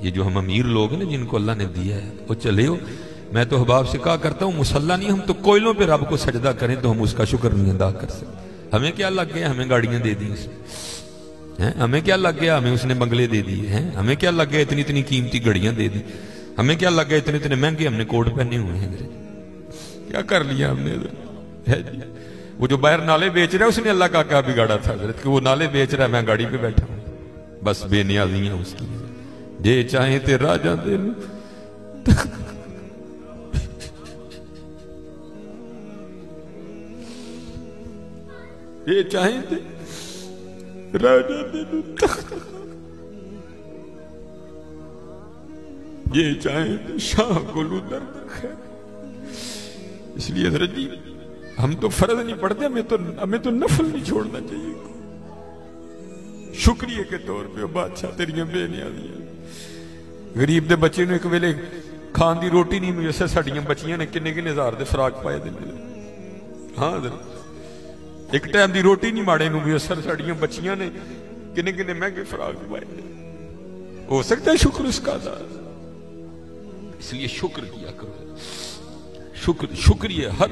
ये जो हम अमीर लोग हैं ना जिनको अल्लाह ने दिया है, वो चले हो। मैं तो अहबाब से कहा करता हूँ मुसल्ला नहीं, हम तो कोयलों पे रब को सजदा करें तो हम उसका शुक्र नहीं अदा कर सकते। हमें क्या लग गया, हमें गाड़ियां दे दी हैं, हमें क्या लग गया, हमें उसने बंगले दे दिए हैं, हमें क्या लग गया इतनी इतनी कीमती घड़ियां दे दी, हमें क्या लग गया इतने इतने महंगे हमने कोट पहने हुए हैं। क्या कर लिया हमने है जी। वो जो बाहर नाले बेच रहा है उसने अल्लाह का क्या बिगाड़ा था कि वो नाले बेच रहा है, मैं गाड़ी पे बैठा हूं। बस बेनियाजी है उसकी, जे चाहे ते राजा दे ये चाहे ते राजा दे ये चाहे ते शाह गुलू दर्द खैर। इसलिए हज़रत जी हम तो फर्ज नहीं पढ़ते, हमें तो नफल नहीं छोड़ना चाहिए। शुक्रिया के तौर पे बादशाह तेरियां बेनियाजियां। गरीब दे बच्चे ने एक वेले खान दी रोटी नहीं मिली, साड़ियां बच्चियां ने किन्ने किन्ने हजार दे फराक पाए दे। हाँ एक टाइम दी रोटी नहीं माड़े नूं असर, साड़ियां बच्चियां ने किन्ने किन्ने महंगे फराक पाए। हो सकता है शुक्र उसका अदा, इसलिए शुक्र किया करो। शुक्रिया हर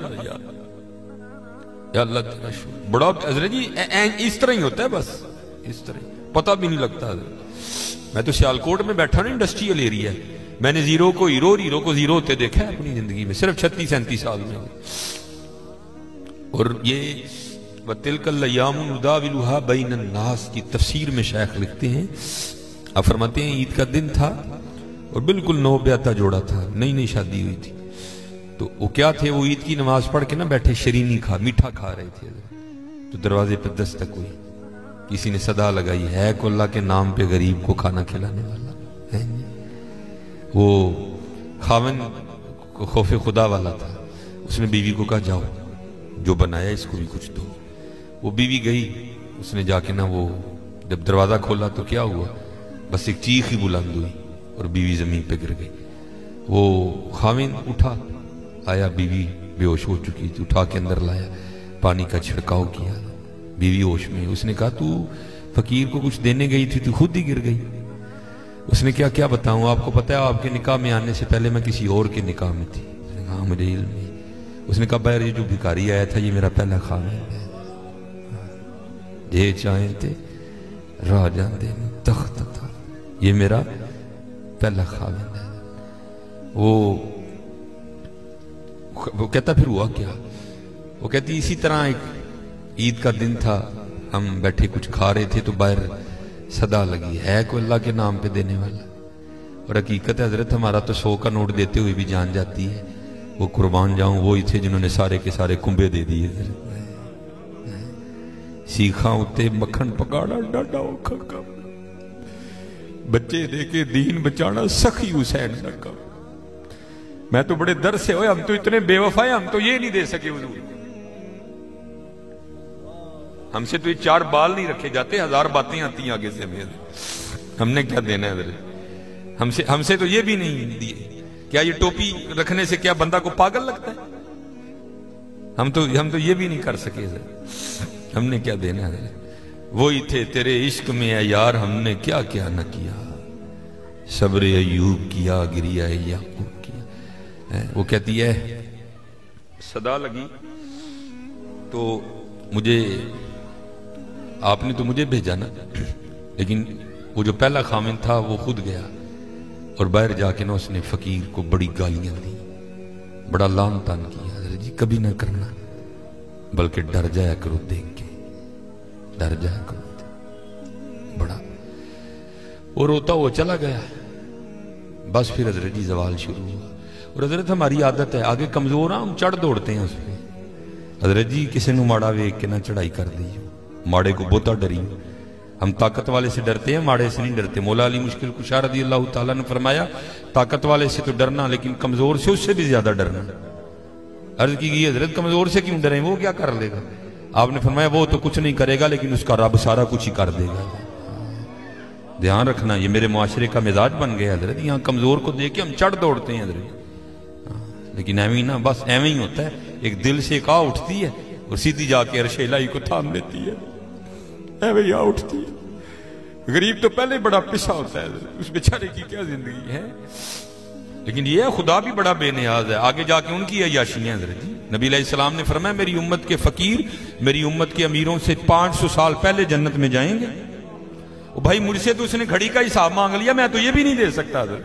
अल्लाह तेरा शुक्र बड़ा। हज़रत जी इस तरह ही होता है, बस इस तरह पता भी नहीं लगता। मैं तो सियालकोट में बैठा ना, इंडस्ट्रियल एरिया, मैंने जीरो को हीरो और हीरो को जीरो होते देखा है अपनी जिंदगी में, सिर्फ 36-37 साल में। और ये वतिलकल्लयामुनुदाविलुहा बैनन्नास की तफसीर में शेख लिखते हैं, आप फरमाते हैं ईद का दिन था और बिल्कुल नौब्याता जोड़ा था, नई नई शादी हुई थी। तो वो क्या थे, वो ईद की नमाज पढ़ के ना बैठे शरीनी मीठा खा रहे थे। तो दरवाजे पर दस्तक हुई, किसी ने सदा लगाई, है को अल्लाह के नाम पे गरीब को खाना खिलाने वाला है। वो खावन को खौफे खुदा वाला था, उसने बीवी को कहा जाओ जो बनाया इसको भी कुछ दो। वो बीवी गई, उसने जाके ना वो जब दरवाजा खोला तो क्या हुआ, बस एक चीख ही बुलंद हुई और बीवी जमीन पे गिर गई। वो खाविन उठा, आया, बीवी बेहोश हो चुकी थी, उठा के अंदर लाया, पानी का छिड़काव किया, बीवी होश में। उसने कहा तू फकीर को कुछ देने गई थी, तू खुद ही गिर गई। उसने क्या क्या बताऊं, आपको पता है आपके निकाह में आने से पहले मैं किसी और के निकाह में थी। उसने कहा मुझे इल्म नहीं। उसने कहा बैर ये जो भिखारी आया था ये मेरा पहला खामिन है, जे चाहे थे राजा दे तख्त था, ये मेरा पहला खामिन है। वो कहता फिर हुआ क्या, वो कहती इसी तरह एक ईद का दिन था, हम बैठे कुछ खा रहे थे तो बाहर सदा लगी, है कोई अल्लाह के नाम पे देने वाला। और हकीकत है हजरत हमारा तो 100 का नोट देते हुए भी जान जाती है, वो कुर्बान जाऊं वो ही थे जिन्होंने सारे के सारे कुंबे दे दिए। सीखा उते मक्खन पकाड़ा डाडा औखा काम, बच्चे दे के दीन बचाना सखी हुसैन का काम। मैं तो बड़े दर्द से, हम तो इतने बेवफाए, हम तो ये नहीं दे सके हुजूर, हमसे तो ये 4 बाल नहीं रखे जाते, 1000 बातें आती हैं आगे से हमें, हमने क्या देना है। हमसे तो ये भी नहीं दिए। क्या ये टोपी रखने से क्या बंदा को पागल लगता है? हम तो ये भी नहीं कर सके, हमने क्या देना है। वो ही थे तेरे इश्क में है यार, हमने क्या क्या न किया, सब्र अयूब किया, गिरिया याकूब किया। वो कहती है सदा लगी तो मुझे, आपने तो मुझे भेजा ना, लेकिन वो जो पहला खामिन था वो खुद गया और बाहर जाके ना उसने फकीर को बड़ी गालियां दी, बड़ा लान तान किया। जी कभी ना करना, बल्कि डर जाया करो देख के, डर जाया करो बड़ा। वो रोता हुआ चला गया। बस फिर हजरत जी जवाल शुरू हुआ। और हजरत हमारी आदत है, आगे कमजोर हम चढ़ दौड़ते हैं उस पर। हजरत जी किसी ने माड़ा वेख के ना चढ़ाई कर दी, माड़े को बहुता डरी। हम ताकत वाले से डरते हैं, माड़े से नहीं डरते। मौला अली मुश्किल कुशा रज़ी अल्लाह ताला ने फरमाया ताकत वाले से तो डरना, लेकिन कमजोर से उससे भी ज्यादा डरना। अर्ज की गई हजरत कमजोर से क्यों डरें, वो क्या कर लेगा? आपने फरमाया वो तो कुछ नहीं करेगा, लेकिन उसका रब सारा कुछ ही कर देगा। ध्यान रखना, ये मेरे मुआशरे का मिजाज बन गया हजरत। यहाँ कमजोर को देख के हम चढ़ दौड़ते हैं हजरत, लेकिन एवं ना, बस एवं ही होता है। एक दिल से एक आ उठती है और सीधी जाके अर्शे इलाही को थाम लेती है, एवं ही आ उठती है। गरीब तो पहले बड़ा पिसा होता है, उस बेचारे की क्या जिंदगी है। लेकिन ये है खुदा भी बड़ा बेनियाज है। आगे जाके उनकी अय्याशियां हज़रत जी, नबी अलैहिस्सलाम ने फरमाया मेरी उम्मत के फकीर मेरी उम्मत के अमीरों से 500 साल पहले जन्नत में जाएंगे। भाई मुझसे तो उसने घड़ी का हिसाब मांग लिया, मैं तो ये भी नहीं दे सकता था,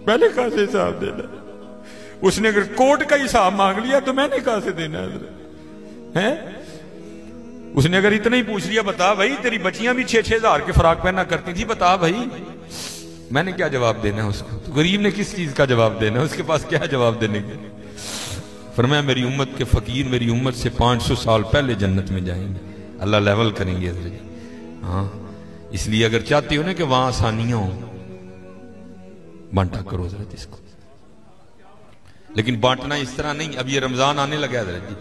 पहले कहां से हिसाब देना। उसने अगर कोट का हिसाब मांग लिया तो मैंने कहां से देना है। उसने अगर इतना ही पूछ लिया बता भाई तेरी बच्चियां भी 6-6 हजार के फराक पहना करती थी, बता भाई, मैंने क्या जवाब देना है उसको। तो गरीब ने किस चीज का जवाब देना है, उसके पास क्या जवाब देने के। फरमाया मेरी उम्मत के फकीर मेरी उम्मत से 500 साल पहले जन्नत में जाएंगे, अल्लाह लेवल करेंगे। हाँ, इसलिए अगर चाहते हो ना कि वहां आसानियां हो, बांटा करो हज़रत इसको। लेकिन बांटना इस तरह नहीं। अब ये रमजान आने लगा है हज़रत जी,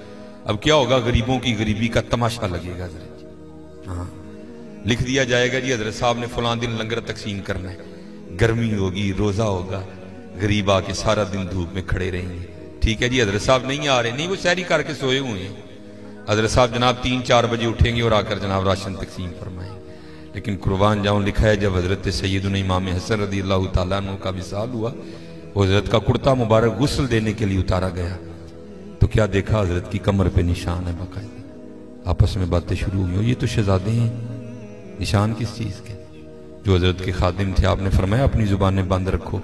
अब क्या होगा, गरीबों की गरीबी का तमाशा लगेगा हज़रत जी। हाँ, लिख दिया जाएगा जी हज़रत साहब ने फलां दिन लंगर तकसीम करना है, गर्मी होगी, रोजा होगा, गरीब आके सारा दिन धूप में खड़े रहेंगे। ठीक है जी, हज़रत साहब नहीं आ रहे, नहीं वो सहरी करके सोए हुए हैं। हज़रत साहब जनाब 3-4 बजे उठेंगे और आकर जनाब राशन तकसीम फरमाएंगे। लेकिन कुर्बान जाऊं, लिखा है जब हज़रत सैयदना इमाम हसन रज़ियल्लाहु ताला अन्हु का विसाल हुआ, वो हज़रत का कुर्ता मुबारक गुस्ल देने के लिए उतारा गया तो क्या देखा, हज़रत की कमर पे निशान है बाकायदा। आपस में बातें शुरू हुई, ये तो शहजादे हैं, निशान किस चीज़ के। जो हज़रत के खादिम थे, आपने फरमाया अपनी ज़ुबानें बंद रखो,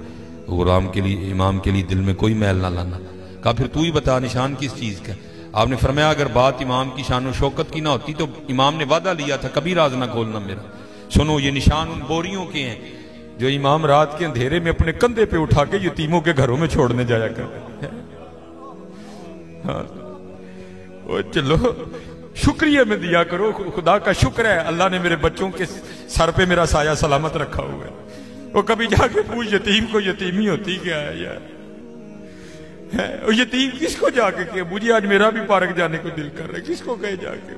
गुलाम के लिए इमाम के लिए दिल में कोई मैल ना लाना। कहा फिर तू ही बता निशान किस चीज़ का। आपने फरमाया अगर बात इमाम की शान शौकत की ना होती तो इमाम ने वादा लिया था कभी राज ना खोलना मेरा। सुनो, ये निशान उन बोरियों के हैं जो इमाम रात के अंधेरे में अपने कंधे पे उठा के यतीमों के घरों में छोड़ने जाया करते हैं। हाँ, चलो शुक्रिया में दिया करो, खुदा का शुक्र है अल्लाह ने मेरे बच्चों के सर पे मेरा साया सलामत रखा हुआ है। वो कभी जाके पूछ यतीम को यतीमी होती क्या है यार, है यतीम किसको जाके कहे मुझे आज मेरा भी पार्क जाने को दिल कर रहा है, किसको कहे जाके।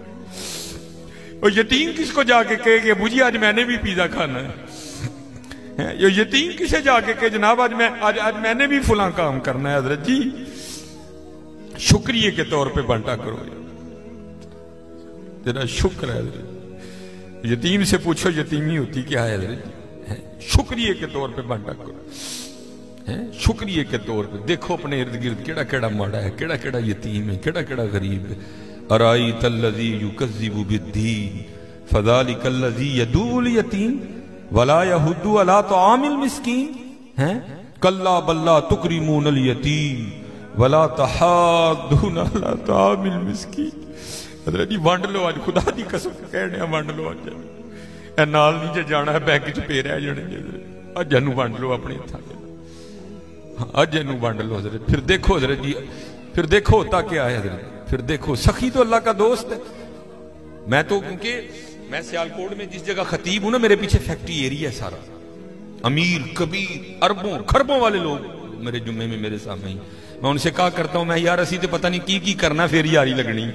और यतीम किसको जाके कहे कि मुझे आज मैंने भी पिज्जा खाना है। ये यतीम किसे जाके कहे जनाब आज मैंने भी फुला काम करना है। हजरत जी शुक्रिया के तौर पे बांटा करो, तेरा शुक्र है। यतीम से पूछो यतीमी होती क्या है हजरत, शुक्रिया के तौर पे बांटा करो। शुक्रिया के तौर पे देखो अपने इर्द गिर्द केड़ा केड़ा माड़ा है, केड़ा केड़ा यतीम है, केड़ा केड़ा गरीब है। अराई तल्लज़ी युकज़्ज़िबु बिद्दीन फ़ज़ालिकल्लज़ी यदूल यतीम वला यहुद्दु अला तआमिल मिस्कीन है कल्ला बल्ला तुकरिमूनल यतीम वला तहाद्दून अला तआमिल मिस्कीन। हज़रत जी वंड लो आज, खुदा दी कसम कहने वंड लो आज, ए नाल नहीं जे जाना है बैंक च पे रह जाने, अज नूं वंड लो अपने हत्थां दे, अज नूं वंड लो हज़रत। फिर देखो हज़रत जी, फिर देखो होता क्या है हज़रत, फिर देखो सखी तो अल्लाह का दोस्त है। मैं तो क्योंकि मैं सियालकोट में जिस जगह खतीब हूं ना, मेरे पीछे फैक्ट्री एरिया है सारा, अमीर कबीर अरबों खरबों वाले लोग मेरे जुम्मे में मेरे सामने ही। मैं उनसे कहा करता हूं मैं यार असी तो पता नहीं की करना, फिर यारी लगनी,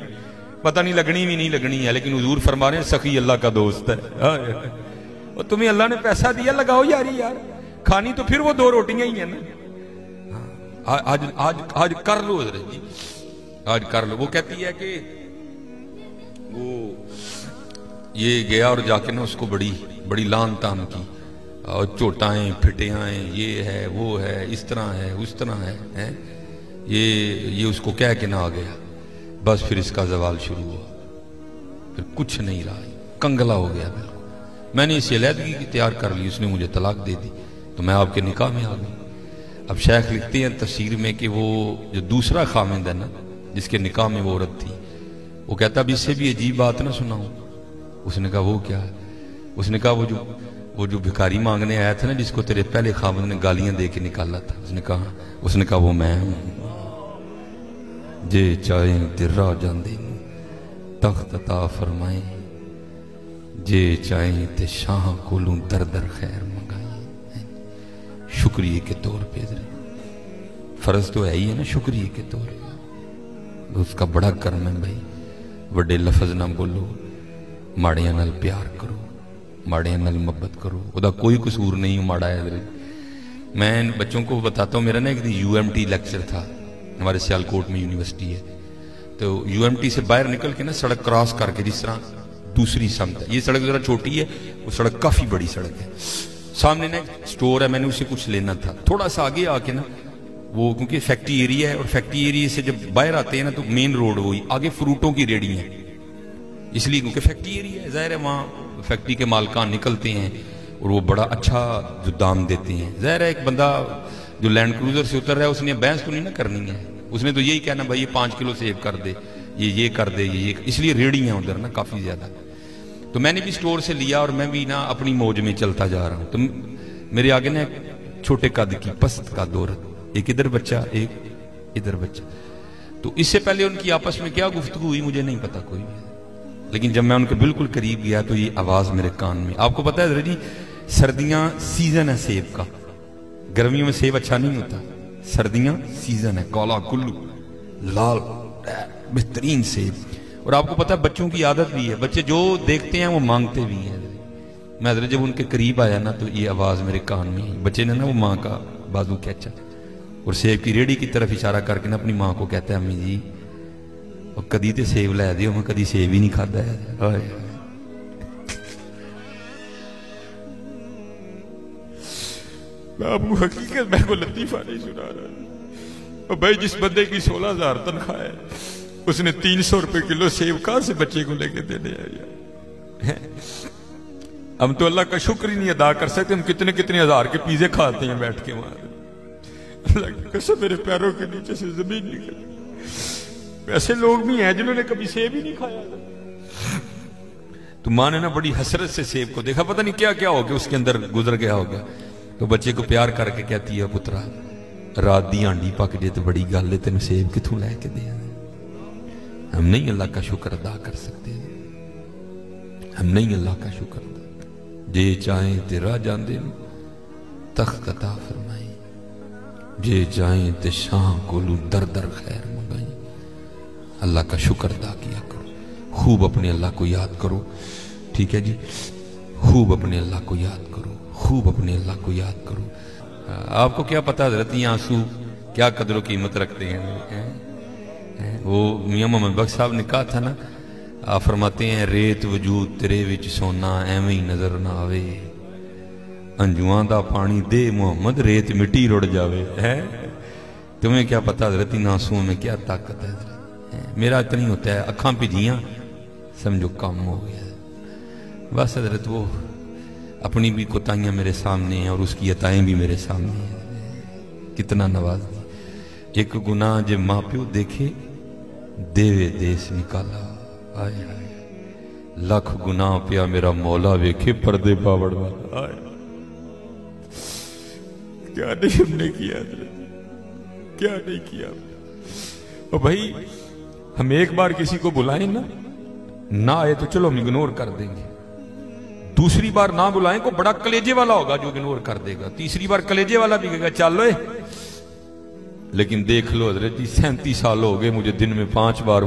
पता नहीं लगनी भी नहीं लगनी है, लेकिन हुजूर फरमा रहे हैं सखी अल्लाह का दोस्त है। और तुम्हें अल्लाह ने पैसा दिया, लगाओ यारी यार, खानी तो फिर वो 2 रोटियां ही है ना। आज आज आज कर लो हज़रत जी, आज कर लो। वो कहती है कि वो ये गया और जाके ना उसको बड़ी बड़ी लान तान की, और चोटाएं फिटियाएं, ये है वो है, इस तरह है उस तरह है ये उसको कह के ना आ गया। बस फिर इसका जवाल शुरू हुआ, फिर कुछ नहीं रहा, कंगला हो गया बिल्कुल। मैंने इसे अलहदगी तैयार कर ली, उसने मुझे तलाक दे दी, तो मैं आपके निकाह में आ गई। अब शेख लिखते हैं तफसीर में कि वो जो दूसरा खामिंद है ना, जिसके निकाह में वो औरत थी, वो कहता अब इससे भी अजीब बात ना सुनाऊं। उसने कहा वो क्या है? उसने कहा वो जो भिखारी मांगने आया था ना, जिसको तेरे पहले खामिंद ने गालियां दे के निकाला था, उसने कहा वो मैं हूं। जे चाहे तिर्रा जांदे तख्त अता फरमाए, जे चाहे ते शाह कोलू दर दर खैर मंगाए। शुक्रिया के तौर पे, फर्ज तो है ही है ना शुक्रिया के तौर पे, उसका बड़ा कर्म है भाई। वड्डे लफज ना बोलो, माड़ियां नाल प्यार करो, माड़ियां नाल मोहब्बत करो, उदा कोई कसूर नहीं माड़ा है। मैं बच्चों को बताता हूँ, मेरा ना एक दिन यूएमटी लेक्चर था, हमारे सियालकोट में यूनिवर्सिटी है, तो यूएमटी से बाहर निकल के ना सड़क क्रॉस करके, जिस तरह दूसरी समत है। ये सड़क जरा छोटी है, वो सड़क काफी बड़ी सड़क है। सामने ना स्टोर है, मैंने उसे कुछ लेना था। थोड़ा सा आगे आके ना वो, क्योंकि फैक्ट्री एरिया है और फैक्ट्री एरिया से जब बाहर आते हैं ना तो मेन रोड वही, आगे फ्रूटों की रेडी है, इसलिए क्योंकि फैक्ट्री एरिया है, जाहिर है वहाँ फैक्ट्री के मालकान निकलते हैं और वो बड़ा अच्छा जो दाम देते हैं। जाहिर है एक बंदा जो लैंड क्रूजर से उतर रहा है उसने बहस तो नहीं ना करनी है, उसने तो यही कहना भाई ये 5 किलो सेव कर दे, ये कर दे, ये इसलिए रेडी है उधर ना काफी ज्यादा। तो मैंने भी स्टोर से लिया और मैं भी ना अपनी मौज में चलता जा रहा हूँ। तो मेरे आगे ना छोटे कद की पस्त का औरत, एक इधर बच्चा एक इधर बच्चा। तो इससे पहले उनकी आपस में क्या गुफ्तगू हुई मुझे नहीं पता कोई भी, लेकिन जब मैं उनके बिल्कुल करीब गया तो ये आवाज मेरे कान में। आपको पता है जी सर्दियां सीजन है सेब का, गर्मियों में सेब अच्छा नहीं होता, सर्दियां सीजन है, काला कुल्लू लाल बेहतरीन सेब। और आपको पता है बच्चों की आदत भी है, बच्चे जो देखते हैं वो मांगते भी हैं। मैं हजरत जब उनके करीब आया ना तो ये आवाज मेरे कान में आई। बच्चे ने ना वो माँ का बाजू खींचा और सेब की रेडी की तरफ इशारा करके ना अपनी माँ को कहता है अम्मी जी और कदी तो सेब लै दियो, मैं कदी सेब ही नहीं खाता है। मैं आपको हकीकत मैं को लतीफा नहीं सुना रहा। और भाई जिस बंदे की 16,000 तनख्वाह है उसने 300 रुपए किलो सेब कहां से बच्चे को लेके देने आया। हम तो अल्लाह का शुक्र ही नहीं अदा कर सकते, हम कितने कितने हजार के पिज़्ज़े खाते हैं बैठ के वहां। अल्लाह की कसम मेरे पैरों के नीचे से जमीन निकल। ऐसे लोग भी हैं जिन्होंने कभी सेब ही नहीं खाया। तो माँ ने ना बड़ी हसरत से सेब को देखा, पता नहीं क्या क्या हो गया उसके अंदर गुजर गया होगा। तो बच्चे को प्यार करके कहती है पुत्रा रात दी आंडी पक जे तो बड़ी गल है, तेन सेब किथों लैके दे। हम नहीं अल्लाह का शुक्र अदा कर सकते, हम नहीं अल्लाह का शुक्र अदा। जे चाहे तेरा जांदे तख्त अता फरमाई, जे चाहे ते शाह कोलू दर दर खैर मंगाई। अल्लाह का शुक्र अदा किया करो, खूब अपने अल्लाह को याद करो, ठीक है जी, खूब अपने अल्लाह को याद करो, खूब अपने अल्लाह को याद करो। आपको क्या पता हज़रत ये आंसू क्या कदर कीमत रखते हैं। वो मियां मोहम्मद बख्श साहब ने कहा था ना, आप फरमाते हैं रेत वजूद तेरे विच सोना एवं ही नजर ना आवे, अंजुआं दा पानी दे मोहम्मद रेत मिट्टी रुड़ जावे। है तुम्हें क्या पता हज़रत इन आंसुओं में क्या ताकत है। मेरा इतना ही होता है, अखां भिजियां समझो काम हो गया बस। हज़रत वो अपनी भी कोताहियां मेरे सामने हैं और उसकी अताएं भी मेरे सामने हैं। कितना नवाज दी। एक गुनाह जे माँ प्यो देखे देवे देश निकाला, आए आए लख गुनाह पिया मेरा मौला वेखे पर्दे पावड़ वाला। आए क्या नहीं हमने किया, क्या नहीं किया। और भाई हम एक बार किसी को बुलाएं ना आए तो चलो हम इग्नोर कर देंगे, दूसरी बार ना बुलाएं को बड़ा कलेजे वाला होगा जो इग्नोर कर देगा, तीसरी बार कलेजे वाला भी कहेगा चलो। लेकिन देख लो हजरत जी 37 साल हो गए मुझे दिन में 5 बार